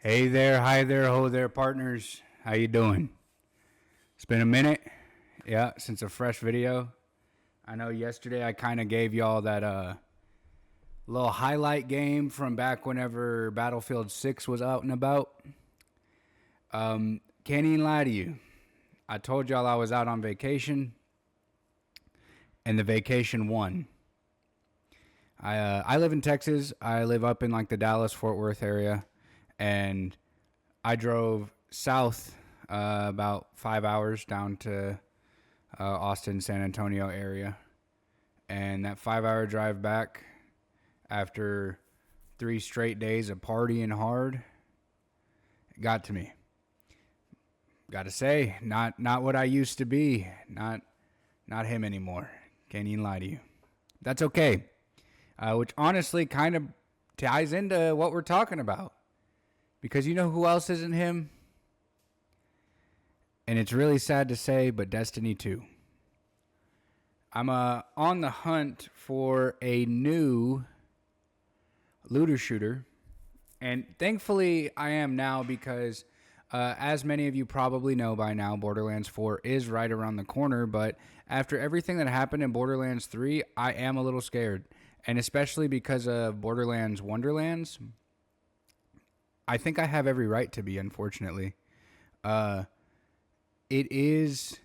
Hey there, hi there, ho there, partners. How you doing? It's been a minute, yeah, since a fresh video. I know yesterday I kind of gave y'all that little highlight game from back whenever Battlefield 6 was out and about. Can't even lie to you. I told y'all I was out on vacation, and the vacation won. I live in Texas. I live up in like the Dallas Fort Worth area, and I drove south about 5 hours down to Austin, San Antonio area. And that 5 hour drive back after 3 straight days of partying hard got to me. Got to say, not what I used to be. Not him anymore. Can't even lie to you. That's okay. Which honestly kind of ties into what we're talking about. Because you know who else isn't him? And it's really sad to say, but Destiny 2. I'm on the hunt for a new looter shooter. And thankfully, I am now because, as many of you probably know by now, Borderlands 4 is right around the corner. But after everything that happened in Borderlands 3, I am a little scared. And especially because of Borderlands Wonderlands, I think I have every right to be, unfortunately. It is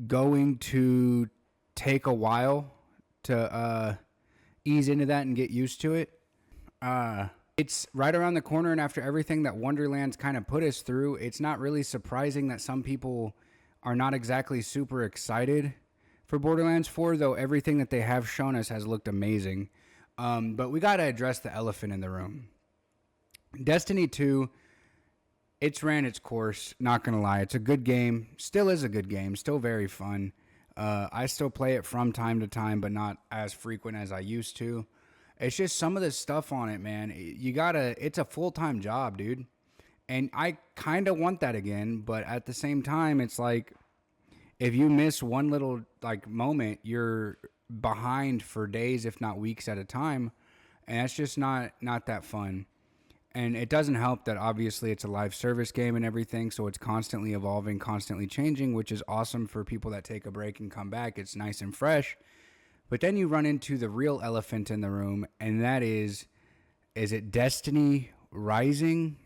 going to take a while to ease into that and get used to it. It's right around the corner, and after everything that Wonderlands kind of put us through, it's not really surprising that some people are not exactly super excited for Borderlands 4, though everything that they have shown us has looked amazing. But we got to address the elephant in the room. Destiny 2, it's ran its course, not going to lie. It's a good game. Still is a good game. Still very fun. I still play it from time to time, but not as frequent as I used to. It's just some of the stuff on it, man. It's a full-time job, dude. And I kind of want that again, but at the same time, it's like, if you miss one little like moment, you're behind for days, if not weeks at a time. And that's just not that fun. And it doesn't help that obviously it's a live service game and everything, so it's constantly evolving, constantly changing, which is awesome for people that take a break and come back. It's nice and fresh. But then you run into the real elephant in the room, and that is it Destiny Rising?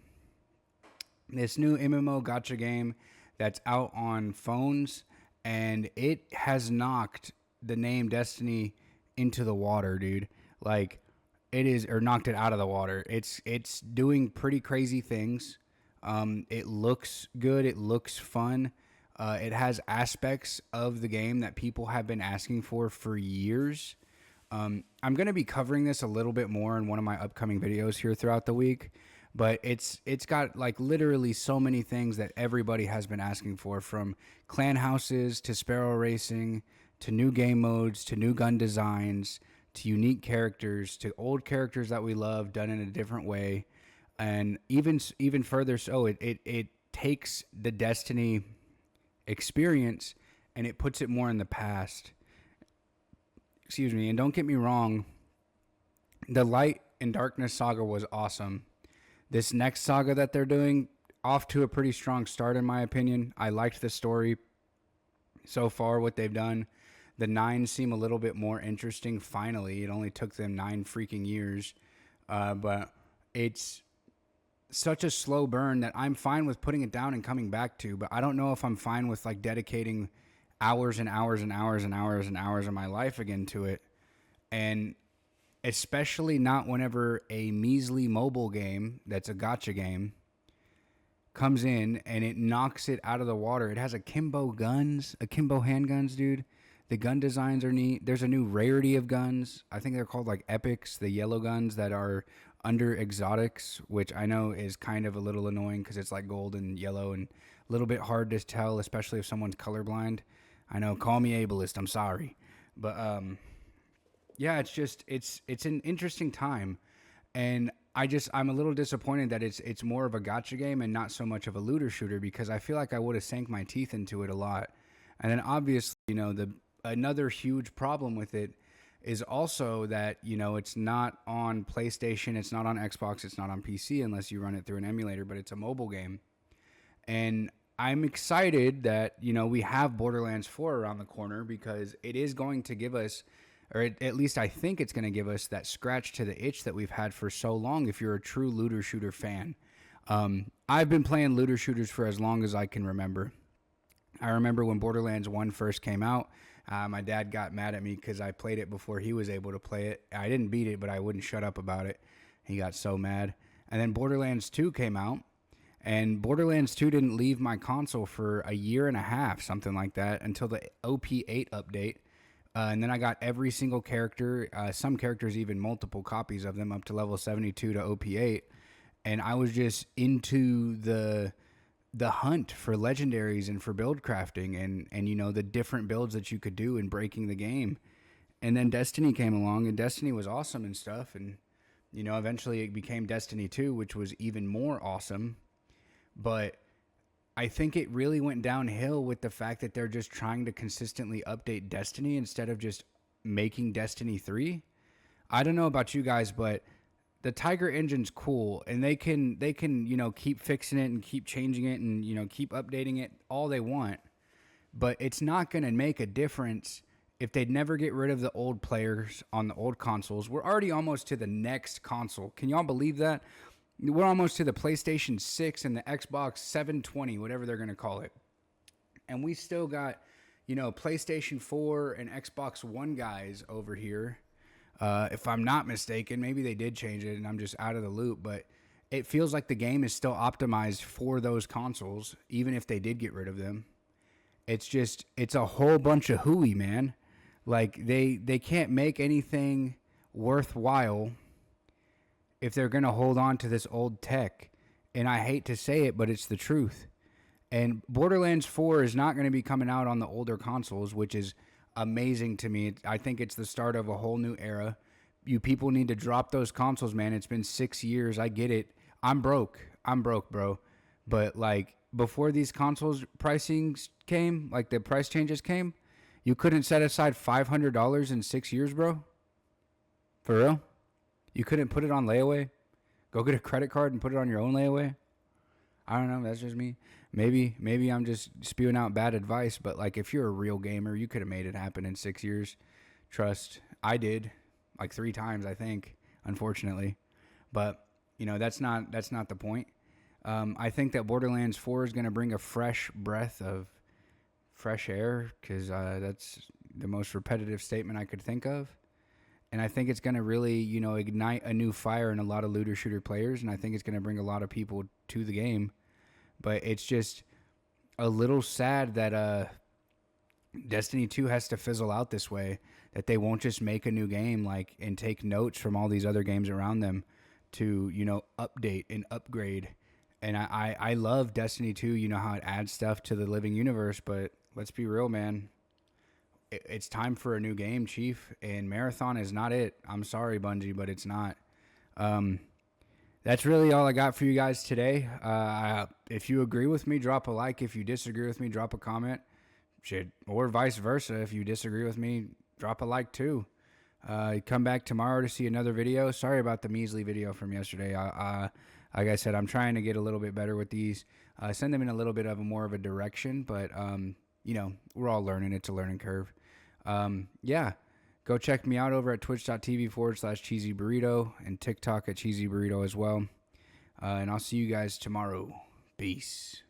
This new MMO gacha game that's out on phones, and it has knocked the name Destiny into the water, dude. Like, it is, or knocked it out of the water. It's doing pretty crazy things. It looks good. It looks fun. It has aspects of the game that people have been asking for years. I'm going to be covering this a little bit more in one of my upcoming videos here throughout the week. But it's got like literally so many things that everybody has been asking for, from clan houses to sparrow racing to new game modes to new gun designs to unique characters to old characters that we love done in a different way. And even further so, it takes the Destiny experience and it puts it more in the past. Excuse me. And don't get me wrong, the Light and Darkness saga was awesome. This next saga that they're doing, off to a pretty strong start in my opinion. I liked the story so far, what they've done. The 9 seem a little bit more interesting finally. It only took them 9 freaking years. But it's such a slow burn that I'm fine with putting it down and coming back to, but I don't know if I'm fine with like dedicating hours and hours and hours and hours and hours of my life again to it. And especially not whenever a measly mobile game that's a gacha game comes in and it knocks it out of the water. It has akimbo handguns, dude. The gun designs are neat. There's a new rarity of guns. I think they're called like epics, the yellow guns that are under exotics, which I know is kind of a little annoying because it's like gold and yellow and a little bit hard to tell, especially if someone's colorblind. I know, call me ableist, I'm sorry. But yeah, it's an interesting time. And I'm a little disappointed that it's more of a gacha game and not so much of a looter shooter, because I feel like I would have sank my teeth into it a lot. And then obviously, another huge problem with it is also that, it's not on PlayStation, it's not on Xbox, it's not on PC unless you run it through an emulator, but it's a mobile game. And I'm excited that, we have Borderlands 4 around the corner, because it is going to give us, or at least I think it's going to give us that scratch to the itch that we've had for so long if you're a true looter shooter fan. I've been playing looter shooters for as long as I can remember. I remember when Borderlands 1 first came out, my dad got mad at me because I played it before he was able to play it. I didn't beat it, but I wouldn't shut up about it. He got so mad. And then Borderlands 2 came out, and Borderlands 2 didn't leave my console for a year and a half, something like that, until the OP8 update. And then I got every single character, some characters even multiple copies of them, up to level 72 to OP8. And I was just into the hunt for legendaries and for build crafting and the different builds that you could do in breaking the game. And then Destiny came along, and Destiny was awesome and stuff. And, eventually it became Destiny 2, which was even more awesome. But I think it really went downhill with the fact that they're just trying to consistently update Destiny instead of just making Destiny 3. I don't know about you guys, but the Tiger engine's cool, and they can keep fixing it and keep changing it and keep updating it all they want, but it's not going to make a difference if they never get rid of the old players on the old consoles. We're already almost to the next console. Can y'all believe that? We're almost to the PlayStation 6 and the Xbox 720, whatever they're going to call it, and we still got PlayStation 4 and Xbox One guys over here. If I'm not mistaken, maybe they did change it and I'm just out of the loop, but it feels like the game is still optimized for those consoles, even if they did get rid of them. It's a whole bunch of hooey, man. Like, they can't make anything worthwhile if they're going to hold on to this old tech. And I hate to say it, but it's the truth. And Borderlands 4 is not going to be coming out on the older consoles, which is amazing to me. I think it's the start of a whole new era. You people need to drop those consoles, man. It's been 6 years. I get it. I'm broke, bro. But like, before these consoles pricings came, like the price changes came, you couldn't set aside $500 in 6 years, bro. For real? You couldn't put it on layaway? Go get a credit card and put it on your own layaway? I don't know. That's just me. Maybe I'm just spewing out bad advice, but like, if you're a real gamer, you could have made it happen in 6 years. Trust. I did, like 3 times, I think, unfortunately. But that's not the point. I think that Borderlands 4 is going to bring a fresh breath of fresh air, because that's the most repetitive statement I could think of. And I think it's going to really, ignite a new fire in a lot of looter shooter players, and I think it's going to bring a lot of people to the game. But it's just a little sad that Destiny 2 has to fizzle out this way, that they won't just make a new game and take notes from all these other games around them to, update and upgrade. And I love Destiny 2, how it adds stuff to the living universe, but let's be real, man. It's time for a new game, Chief, and Marathon is not it. I'm sorry, Bungie, but it's not. That's really all I got for you guys today. If you agree with me, drop a like. If you disagree with me, drop a comment. Or vice versa. If you disagree with me, drop a like too. Come back tomorrow to see another video. Sorry about the measly video from yesterday. Like I said, I'm trying to get a little bit better with these. Send them in a little bit of more of a direction, but we're all learning. It's a learning curve. Yeah. Go check me out over at twitch.tv/cheesy burrito and TikTok at cheesy burrito as well. And I'll see you guys tomorrow. Peace.